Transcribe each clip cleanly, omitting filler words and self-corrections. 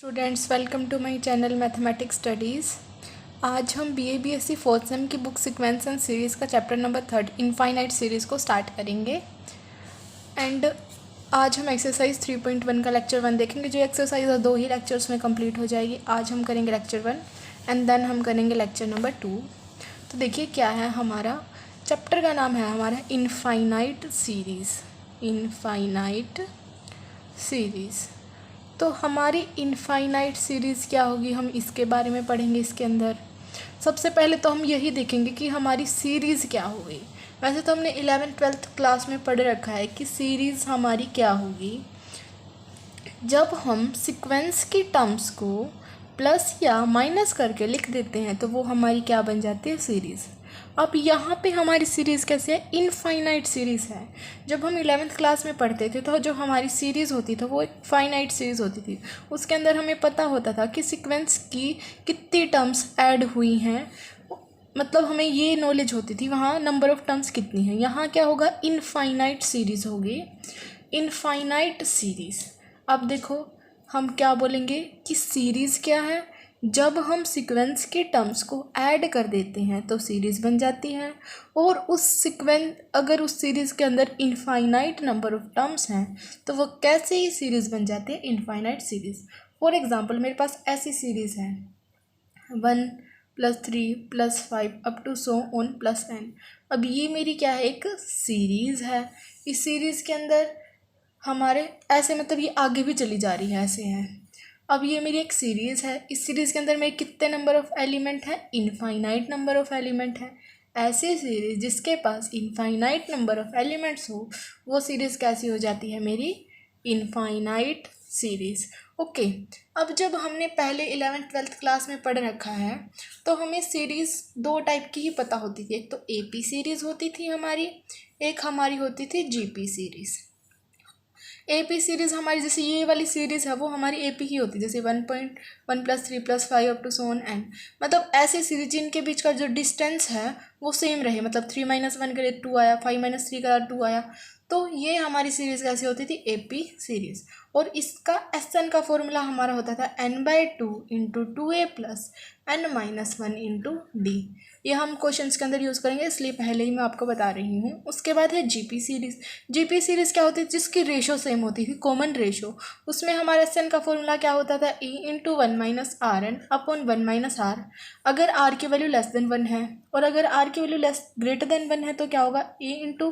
Students, welcome to my channel mathematics studies. आज हम BA BSc fourth sem की book sequence and series का chapter number 3 infinite series को start करेंगे। And आज हम एक्सरसाइज 3.1 का लेक्चर 1 देखेंगे। जो एक्सरसाइज 2 ही लेक्चर्स में कंप्लीट हो जाएगी। आज हम करेंगे लेक्चर 1 एंड देन हम करेंगे लेक्चर नंबर 2। तो देखिए क्या है, हमारा चैप्टर का नाम है हमारा इनफाइनाइट सीरीज़। Infinite series. तो हमारी इनफाइनाइट सीरीज़ क्या होगी, हम इसके बारे में पढ़ेंगे। इसके अंदर सबसे पहले तो हम यही देखेंगे कि हमारी सीरीज़ क्या होगी। वैसे तो हमने 11th-12th क्लास में पढ़ रखा है कि सीरीज़ हमारी क्या होगी। जब हम सीक्वेंस की टर्म्स को प्लस या माइनस करके लिख देते हैं तो वो हमारी क्या बन जाती है, सीरीज़। अब यहाँ पे हमारी सीरीज़ कैसे है, इनफाइनाइट सीरीज़ है। जब हम 11th क्लास में पढ़ते थे तो जो हमारी सीरीज़ होती थी वो एक फाइनाइट सीरीज़ होती थी। उसके अंदर हमें पता होता था कि सीक्वेंस की कितनी टर्म्स ऐड हुई हैं, मतलब हमें ये नॉलेज होती थी। वहाँ नंबर ऑफ़ टर्म्स कितनी है। यहाँ क्या होगा, इनफाइनाइट सीरीज़ होगी। Infinite series. अब देखो हम क्या बोलेंगे कि सीरीज़ क्या है, जब हम सीक्वेंस के टर्म्स को ऐड कर देते हैं तो सीरीज़ बन जाती है। और उस सीक्वेंस अगर उस सीरीज़ के अंदर इनफाइनाइट नंबर ऑफ टर्म्स हैं तो वो कैसे ही सीरीज़ बन जाती है, इनफाइनाइट सीरीज़। फॉर एग्ज़ाम्पल मेरे पास ऐसी सीरीज़ है 1 + 3 + 5 up to so on +n। अब ये मेरी क्या है, एक सीरीज़ है। इस सीरीज़ के अंदर हमारे ऐसे मतलब ये आगे भी चली जा रही है, ऐसे है। अब ये मेरी एक सीरीज़ है। इस सीरीज़ के अंदर मेरे कितने नंबर ऑफ़ एलिमेंट हैं, इनफाइनाइट नंबर ऑफ़ एलिमेंट हैं। ऐसी सीरीज़ जिसके पास इनफाइनाइट नंबर ऑफ़ एलिमेंट्स हो वो सीरीज़ कैसी हो जाती है, मेरी इनफाइनाइट सीरीज़। ओके। अब जब हमने पहले 11th-12th क्लास में पढ़ रखा है तो हमें सीरीज़ दो टाइप की ही पता होती थी। एक तो एपी सीरीज़ होती थी हमारी, एक हमारी होती थी जीपी सीरीज़। एपी सीरीज़ हमारी, जैसे ये वाली सीरीज़ है वो हमारी एपी ही होती है, जैसे 1.1 + 3 + 5 up to so on n। मतलब ऐसी सीरीज जिनके बीच का जो डिस्टेंस है वो सेम रहे, मतलब 3 - 1 करे 2 आया, 5 - 3 करा 2 आया। तो ये हमारी सीरीज़ कैसी होती थी, एपी सीरीज़। और इसका एस का फॉर्मूला हमारा होता था n/2 × 2a + n - 1 × d। ये हम क्वेश्चंस के अंदर यूज़ करेंगे, इसलिए पहले ही मैं आपको बता रही हूँ। उसके बाद है जीपी सीरीज़। जीपी सीरीज़ क्या होती है, जिसकी रेशो सेम होती थी, कॉमन रेशो। उसमें हमारा एस का फॉर्मूला क्या होता था, e × 1 - Rn अपॉन 1 - R। अगर r की वैल्यू लेस देन 1 है और अगर r की वैल्यू ग्रेटर देन 1 है तो क्या होगा, e ×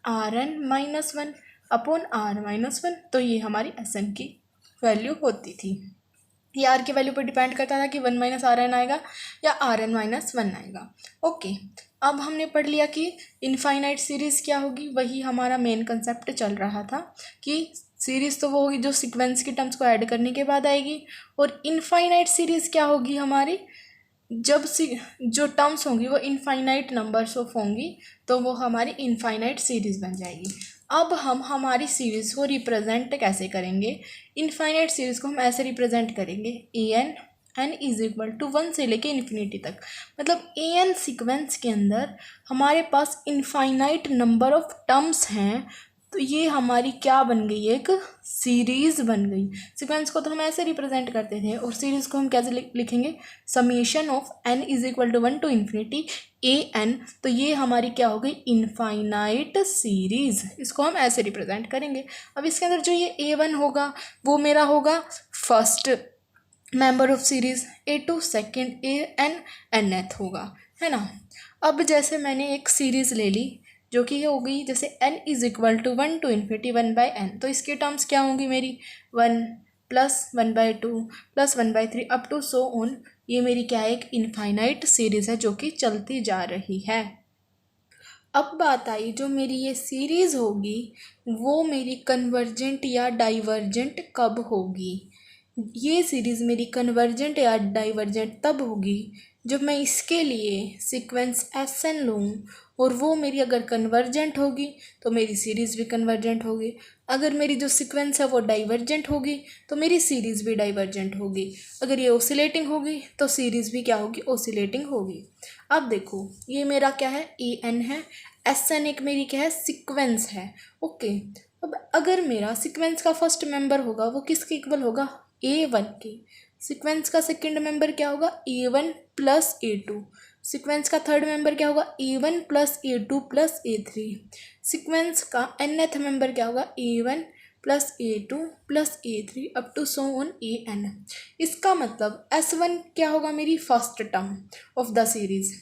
Rn - 1 अपॉन R - 1। तो ये हमारी एस की वैल्यू होती थी। ये आर की वैल्यू पर डिपेंड करता था कि 1 - Rn आएगा या Rn - 1 आएगा। ओके। अब हमने पढ़ लिया कि इनफाइनाइट सीरीज़ क्या होगी, वही हमारा मेन कंसेप्ट चल रहा था कि सीरीज़ तो वो होगी जो सीक्वेंस की टर्म्स को ऐड करने के बाद आएगी। और इनफाइनाइट सीरीज़ क्या होगी हमारी, जब जो टर्म्स होंगी वो इनफाइनाइट नंबर्स ऑफ होंगी तो वो हमारी इनफाइनाइट सीरीज़ बन जाएगी। अब हम हमारी सीरीज़ को रिप्रेजेंट कैसे करेंगे, इनफाइनाइट सीरीज़ को हम ऐसे रिप्रेजेंट करेंगे, an = 1 से लेके इन्फिनिटी तक। मतलब an सीक्वेंस के अंदर हमारे पास इनफाइनाइट नंबर ऑफ टर्म्स हैं तो ये हमारी क्या बन गई, एक सीरीज़ बन गई। सीक्वेंस को तो हम ऐसे रिप्रेजेंट करते थे और सीरीज़ को हम कैसे लिखेंगे, summation of n = 1 to infinity an। तो ये हमारी क्या हो गई, इनफाइनाइट सीरीज़। इसको हम ऐसे रिप्रेजेंट करेंगे। अब इसके अंदर जो ये a1 होगा वो मेरा होगा first member of series, a2 second, an nth होगा, है ना। अब जैसे मैंने एक सीरीज़ ले ली जो कि ये हो गई, जैसे n = 1 टू इन्फिनिटी 1/n। तो इसकी टर्म्स क्या होंगी मेरी, 1 + 1/2 + 1/3 अप टू सो ऑन। ये मेरी क्या है, एक इनफाइनाइट सीरीज़ है जो कि चलती जा रही है। अब बात आई जो मेरी ये सीरीज़ होगी वो मेरी कन्वर्जेंट या डाइवर्जेंट कब होगी। ये सीरीज़ मेरी कन्वर्जेंट या डाइवर्जेंट तब होगी जब मैं इसके लिए सीक्वेंस Sn लूँ और वो मेरी अगर कन्वर्जेंट होगी तो मेरी सीरीज़ भी कन्वर्जेंट होगी। अगर मेरी जो सीक्वेंस है वो डाइवर्जेंट होगी तो मेरी सीरीज़ भी डाइवर्जेंट होगी। अगर ये ओसिलेटिंग होगी तो सीरीज़ भी क्या होगी, ओसिलेटिंग होगी। अब देखो ये मेरा क्या है, an है, Sn एक मेरी क्या है, सीक्वेंस है। ओके। अब अगर मेरा सीक्वेंस का फर्स्ट मेंबर होगा वो किसके इक्वल होगा, A1 की। सीक्वेंस का सेकंड मेंबर क्या होगा, A1 प्लस A2। सीक्वेंस का थर्ड मेंबर क्या होगा, A1 plus A2 plus A3। Sequence का nth मेंबर क्या होगा, A1 plus A2 plus A3 up to so on AN। इसका मतलब S1 क्या होगा, मेरी first term of the series.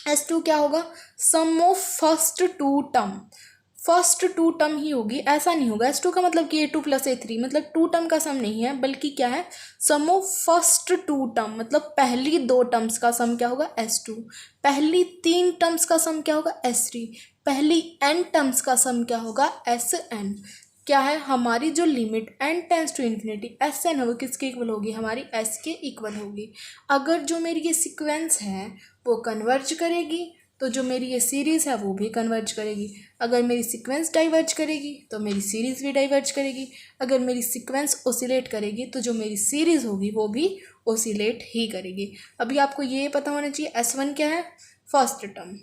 S2 क्या होगा, sum of first two term. First two term ही होगी, ऐसा नहीं होगा S2 का मतलब कि A2 प्लस A3, मतलब टू टर्म का सम नहीं है, बल्कि क्या है, सम ऑफ फर्स्ट टू टर्म, मतलब पहली दो टर्म्स का सम क्या होगा S2। पहली तीन टर्म्स का सम क्या होगा S3। पहली n टर्म्स का सम क्या होगा Sn। क्या है, हमारी जो limit n tends to infinity Sn है वो किसके इक्वल होगी, हमारी S के इक्वल होगी। अगर जो मेरी ये सीक्वेंस है वो कन्वर्ज करेगी तो जो मेरी ये सीरीज़ है वो भी कन्वर्ज करेगी। अगर मेरी सीक्वेंस डाइवर्ज करेगी तो मेरी सीरीज़ भी डाइवर्ज करेगी। अगर मेरी सीक्वेंस ओसिलेट करेगी तो जो मेरी सीरीज़ होगी वो भी ओसिलेट ही करेगी। अभी आपको ये पता होना चाहिए, S1 क्या है, फर्स्ट टर्म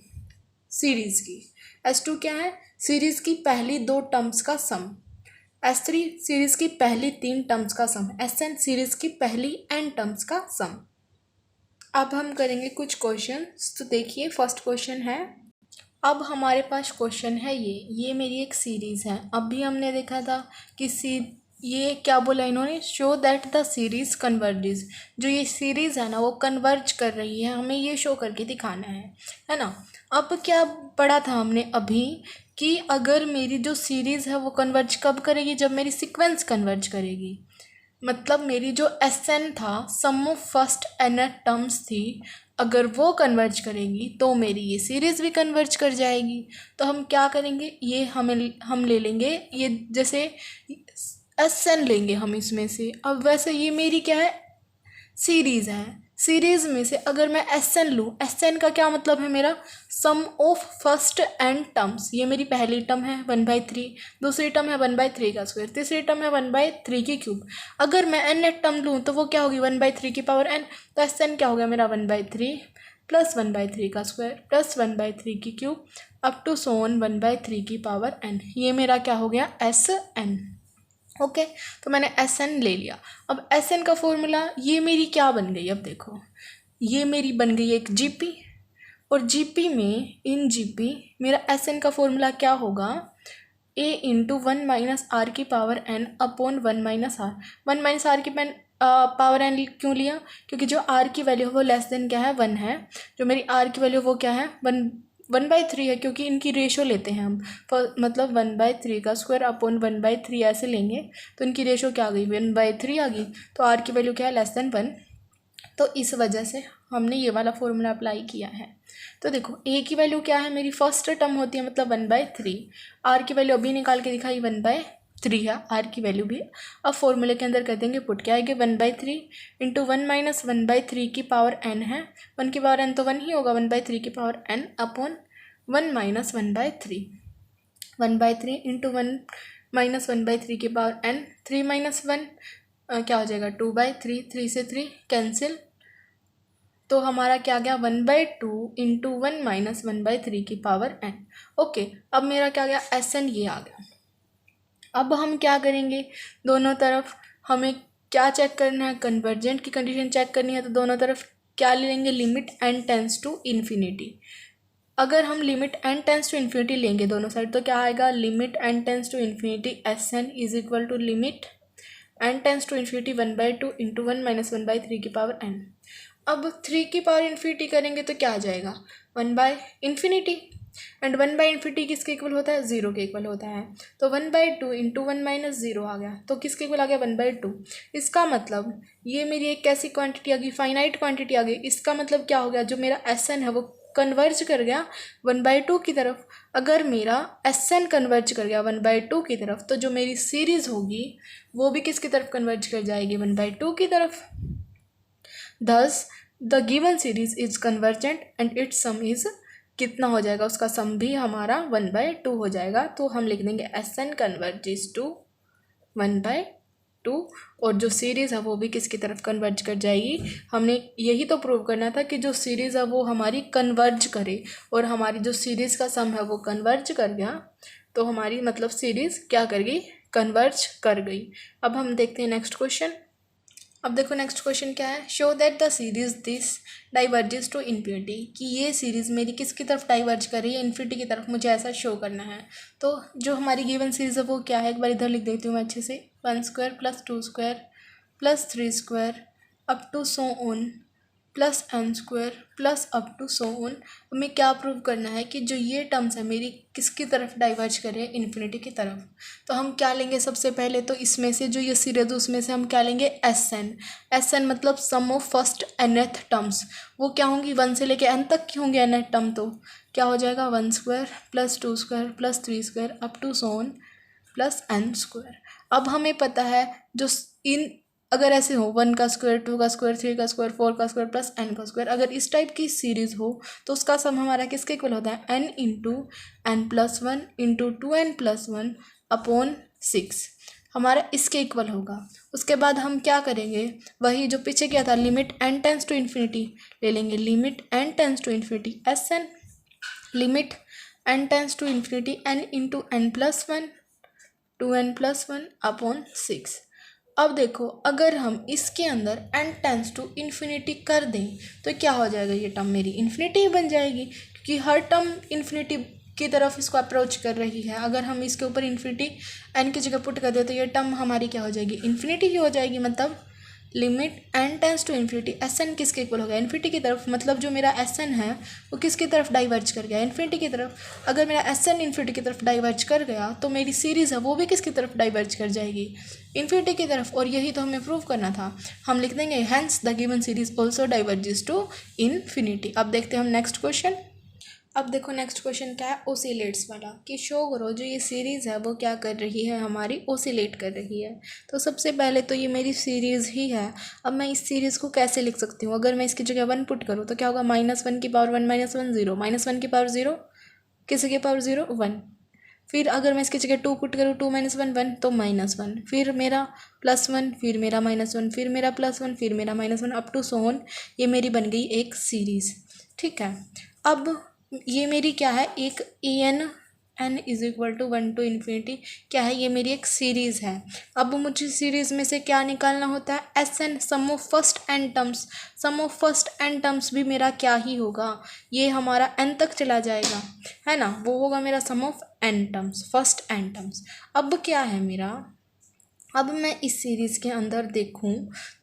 सीरीज़ की। S2 क्या है, सीरीज़ की पहली दो टर्म्स का सम। S3 सीरीज़ की पहली तीन टर्म्स का सम। Sn सीरीज़ की पहली n टर्म्स का सम। अब हम करेंगे कुछ क्वेश्चन। तो देखिए फर्स्ट क्वेश्चन है, अब हमारे पास क्वेश्चन है ये मेरी एक सीरीज़ है। अभी हमने देखा था कि ये क्या बोला इन्होंने, show that the series converges. जो ये सीरीज़ है ना वो कन्वर्ज कर रही है, हमें ये शो करके दिखाना है ना। अब क्या पढ़ा था हमने अभी कि अगर मेरी जो सीरीज़ है वो कन्वर्ज कब करेगी, जब मेरी सीक्वेंस कन्वर्ज करेगी। मतलब मेरी जो Sn था, सम ऑफ फर्स्ट n टर्म्स थी, अगर वो कन्वर्ज करेगी तो मेरी ये सीरीज़ भी कन्वर्ज कर जाएगी। तो हम क्या करेंगे, ये हम ले लेंगे, ये जैसे Sn लेंगे हम इसमें से। अब वैसे ये मेरी क्या है, सीरीज़ है। सीरीज़ में से अगर मैं Sn लूँ, Sn का क्या मतलब है, मेरा sum of first n terms. ये मेरी पहली टर्म है 1/3, दूसरी टर्म है 1/3 का स्क्वायर, तीसरी टर्म है 1/3 की क्यूब। अगर मैं n टर्म लूँ तो वो क्या होगी, 1/3 की पावर n। तो Sn क्या हो गया मेरा, 1/3 प्लस 1/3 का स्क्वायर प्लस 1/3 की cube up to so on 1/3 की पावर n। ये मेरा क्या हो गया, Sn। ओके, तो मैंने Sn ले लिया। अब Sn का फॉर्मूला ये मेरी क्या बन गई, अब देखो ये मेरी बन गई एक GP, और GP में इन GP मेरा Sn का फॉर्मूला क्या होगा, a इंटू 1 माइनस आर की power n upon 1 minus R. 1 minus R की पावर n क्यों लिया, क्योंकि जो r की वैल्यू है वो लेस देन क्या है, 1 है। जो मेरी r की वैल्यू वो क्या है, 1/3 है, क्योंकि इनकी रेशो लेते हैं हम। मतलब 1/3 का स्क्वायर अपॉन 1/3 ऐसे लेंगे तो इनकी रेशो क्या आ गई, 1/3 आ गई। तो r की वैल्यू क्या है, लेस देन 1। तो इस वजह से हमने ये वाला फॉर्मूला अप्लाई किया है। तो देखो a की वैल्यू क्या है, मेरी फर्स्ट टर्म होती है, मतलब 1/3। r की वैल्यू अभी निकाल के दिखाई 1/3 है r की वैल्यू भी। अब फॉर्मूले के अंदर कर देंगे पुट, क्या आएगी 1/3 इंटू 1 माइनस 1/3 की पावर n है। 1 की पावर n तो 1 ही होगा, 1/3 की power n upon 1 minus 1/3। 1/3 into 1 minus 1/3 की पावर n। 3 माइनस 1 क्या हो जाएगा, 2/3। 3 से 3 कैंसिल, तो हमारा क्या गया, 1/2 इंटू 1 माइनस 1/3 की पावर n। ओके, अब मेरा क्या गया, Sn ये आ गया। अब हम क्या करेंगे, दोनों तरफ हमें क्या चेक करना है, कन्वर्जेंट की कंडीशन चेक करनी है। तो दोनों तरफ क्या ले लेंगे, limit n tends to infinity. अगर हम limit n tends to infinity लेंगे दोनों साइड, तो क्या आएगा, limit n tends to infinity Sn is equal to limit n tends to infinity 1/2 into 1 minus 1/3 की पावर n। अब 3 की पावर इन्फिनिटी करेंगे तो क्या आ जाएगा, 1/∞। एंड 1/∞ किसके इक्वल होता है, 0 के इक्वल होता है। तो 1/2 इंटू 1 माइनस 0 आ गया, तो किसके इक्वल आ गया, 1/2। इसका मतलब ये मेरी एक कैसी क्वांटिटी आ गई, फाइनाइट क्वांटिटी आ गई। इसका मतलब क्या हो गया, जो मेरा Sn है वो कन्वर्ज कर गया 1/2 की तरफ। अगर मेरा Sn कन्वर्ज कर गया 1/2 की तरफ, तो जो मेरी सीरीज़ होगी वो भी किसकी तरफ कन्वर्ज कर जाएगी, 1/2 की तरफ। Thus the given series is convergent and its sum is कितना हो जाएगा, उसका सम भी हमारा 1/2 हो जाएगा। तो हम लिख देंगे Sn converges to 1/2, और जो सीरीज़ है वो भी किसकी तरफ कन्वर्ज कर जाएगी। हमने यही तो प्रूव करना था कि जो सीरीज़ है वो हमारी कन्वर्ज करे, और हमारी जो सीरीज़ का सम है वो कन्वर्ज कर गया, तो हमारी मतलब सीरीज़ क्या कर गई, कन्वर्ज कर गई। अब हम देखते हैं नेक्स्ट क्वेश्चन। अब देखो नेक्स्ट क्वेश्चन क्या है, show that the series this diverges to infinity, कि ये सीरीज़ मेरी किसकी तरफ डाइवर्ज कर रही है, इन्फिनिटी की तरफ, मुझे ऐसा शो करना है। तो जो हमारी गिवन सीरीज़ है वो क्या है, एक बार इधर लिख देती हूँ मैं अच्छे से, 1² + 2² + 3² up to so on +n² plus up to so on. हमें क्या प्रूव करना है कि जो ये टर्म्स है मेरी किसकी तरफ डाइवर्ज कर रहे हैं, इन्फिनिटी की तरफ। तो हम क्या लेंगे सबसे पहले, तो इसमें से जो ये सीरीज उसमें से हम क्या लेंगे, एस एन मतलब सम ऑफ फर्स्ट nth टर्म्स। वो क्या होंगी, 1 से लेके n तक की होंगी nth टर्म। तो क्या हो जाएगा, 1² + 2² + 3² up to so on +n²। अब हमें पता है जो इन अगर ऐसे हो 1 का स्क्वायर, 2 का स्क्वायर, 3 का स्क्वायर, 4 का स्क्वायर प्लस n का स्क्वायर, अगर इस टाइप की सीरीज हो तो उसका सम हमारा किसके इक्वल होता है, n into n+1 into 2n+1 upon 6 हमारा इसके इक्वल होगा। उसके बाद हम क्या करेंगे, वही जो पीछे क्या था, limit n tends to infinity ले लेंगे, limit n tends to infinity Sn, limit n tends to infinity n into n+1 2n+1 upon 6। अब देखो अगर हम इसके अंदर n टेंस टू इन्फिनिटी कर दें तो क्या हो जाएगा, ये टर्म मेरी इन्फिनिटी ही बन जाएगी, क्योंकि हर टर्म इन्फिनिटी की तरफ इसको अप्रोच कर रही है। अगर हम इसके ऊपर इन्फिनिटी n की जगह पुट कर दें तो ये टर्म हमारी क्या हो जाएगी, इन्फिनिटी ही हो जाएगी। मतलब limit n tends to infinity Sn किसके इक्वल हो गया, इन्फिनिटी की तरफ। मतलब जो मेरा Sn है वो किसकी तरफ डाइवर्ज कर गया, इन्फिनिटी की तरफ। अगर मेरा Sn इन्फिनिटी की तरफ डाइवर्ज कर गया तो मेरी सीरीज़ है वो भी किसकी तरफ डाइवर्ज कर जाएगी, इन्फिनिटी की तरफ। और यही तो हमें प्रूव करना था। हम लिख देंगे hence the given series also diverges to infinity. अब देखते हैं हम नेक्स्ट क्वेश्चन। अब देखो नेक्स्ट क्वेश्चन क्या है, ओसिलेट्स वाला, कि शो करो जो ये सीरीज़ है वो क्या कर रही है, हमारी ओसिलेट कर रही है। तो सबसे पहले तो ये मेरी सीरीज़ ही है। अब मैं इस सीरीज़ को कैसे लिख सकती हूँ, अगर मैं इसकी जगह 1 पुट करूँ तो क्या होगा, -1 की पावर 1 -1 0, -1 की पावर 0, किसी की पावर 0 1। फिर अगर मैं इसकी जगह 2 पुट करूँ, 2 - 1 1, तो -1, फिर मेरा +1, फिर मेरा -1, फिर मेरा +1, फिर मेरा -1 अप टू सो ऑन। ये मेरी बन गई एक सीरीज़, ठीक है। अब ये मेरी क्या है, एक n = 1 टू इन्फिनिटी क्या है, ये मेरी एक सीरीज़ है। अब मुझे सीरीज़ में से क्या निकालना होता है, Sn sum of first n terms. Sum of first n terms भी मेरा क्या ही होगा, ये हमारा n तक चला जाएगा, है ना, वो होगा मेरा sum of n terms, first n terms. अब क्या है मेरा, अब मैं इस सीरीज़ के अंदर देखूं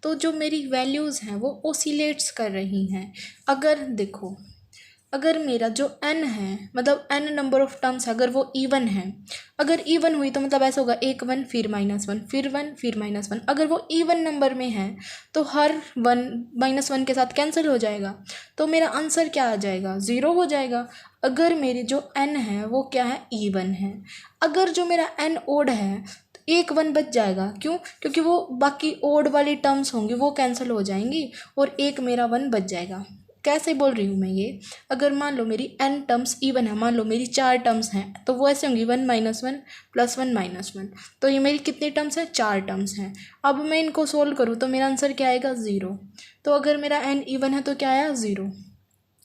तो जो मेरी वैल्यूज़ हैं वो ओसिलेट्स कर रही हैं। अगर देखो, अगर मेरा जो n है, मतलब n नंबर ऑफ टर्म्स अगर वो इवन है, अगर इवन हुई तो मतलब ऐसा होगा 1 1 फिर -1 फिर 1 फिर -1। अगर वो इवन नंबर में है तो हर 1 -1 के साथ कैंसिल हो जाएगा, तो मेरा आंसर क्या आ जाएगा, 0 हो जाएगा। अगर मेरी जो n है वो क्या है, इवन है। अगर जो मेरा n ओड है तो 1 1 बच जाएगा, क्यों, क्योंकि वो बाकी ओड वाली टर्म्स होंगी वो कैंसिल हो जाएंगी और एक मेरा 1 बच जाएगा। कैसे बोल रही हूँ मैं ये, अगर मान लो मेरी n टर्म्स इवन है, मान लो मेरी 4 टर्म्स हैं तो वो ऐसे होंगी 1 - 1 + 1 - 1। तो ये मेरी कितनी टर्म्स हैं, 4 टर्म्स हैं। अब मैं इनको सोल्व करूँ तो मेरा आंसर क्या आएगा, 0। तो अगर मेरा n इवन है तो क्या आया, 0।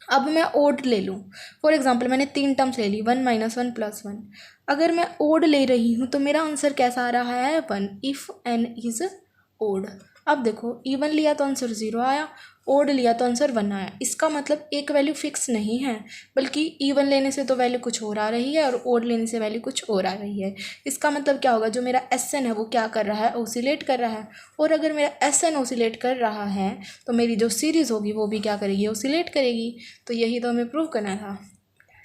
अब मैं ओड ले लूँ, फॉर एग्जाम्पल मैंने 3 टर्म्स ले ली, 1 - 1 + 1। अगर मैं ओड ले रही हूँ तो मेरा आंसर कैसा आ रहा है, 1, इफ़ n इज़ ओड। अब देखो इवन लिया तो आंसर 0 आया, ओड लिया तो आंसर 1 आया। इसका मतलब एक वैल्यू फिक्स नहीं है, बल्कि इवन लेने से तो वैल्यू कुछ और आ रही है और ओड लेने से वैल्यू कुछ और आ रही है। इसका मतलब क्या होगा, जो मेरा Sn है वो क्या कर रहा है, ओसिलेट कर रहा है। और अगर मेरा Sn ओसिलेट कर रहा है तो मेरी जो सीरीज़ होगी वो भी क्या करेगी, ओसिलेट करेगी। तो यही तो हमें प्रूव करना था।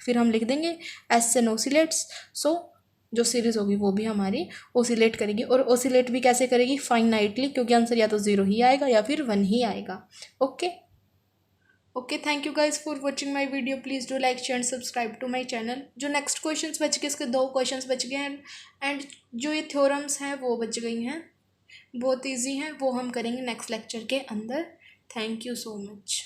फिर हम लिख देंगे Sn ओसिलेट्स, सो जो सीरीज़ होगी वो भी हमारी ओसिलेट करेगी। और ओसिलेट भी कैसे करेगी, फाइनाइटली, क्योंकि आंसर या तो 0 ही आएगा या फिर 1 ही आएगा। Okay, thank you guys for watching my video. Please do like share and subscribe to my channel. जो नेक्स्ट क्वेश्चंस बच गए, इसके 2 क्वेश्चंस बच गए हैं एंड जो ये थ्योरम्स हैं वो बच गई हैं, बहुत ईजी हैं, वो हम करेंगे नेक्स्ट लेक्चर के अंदर। Thank you so much.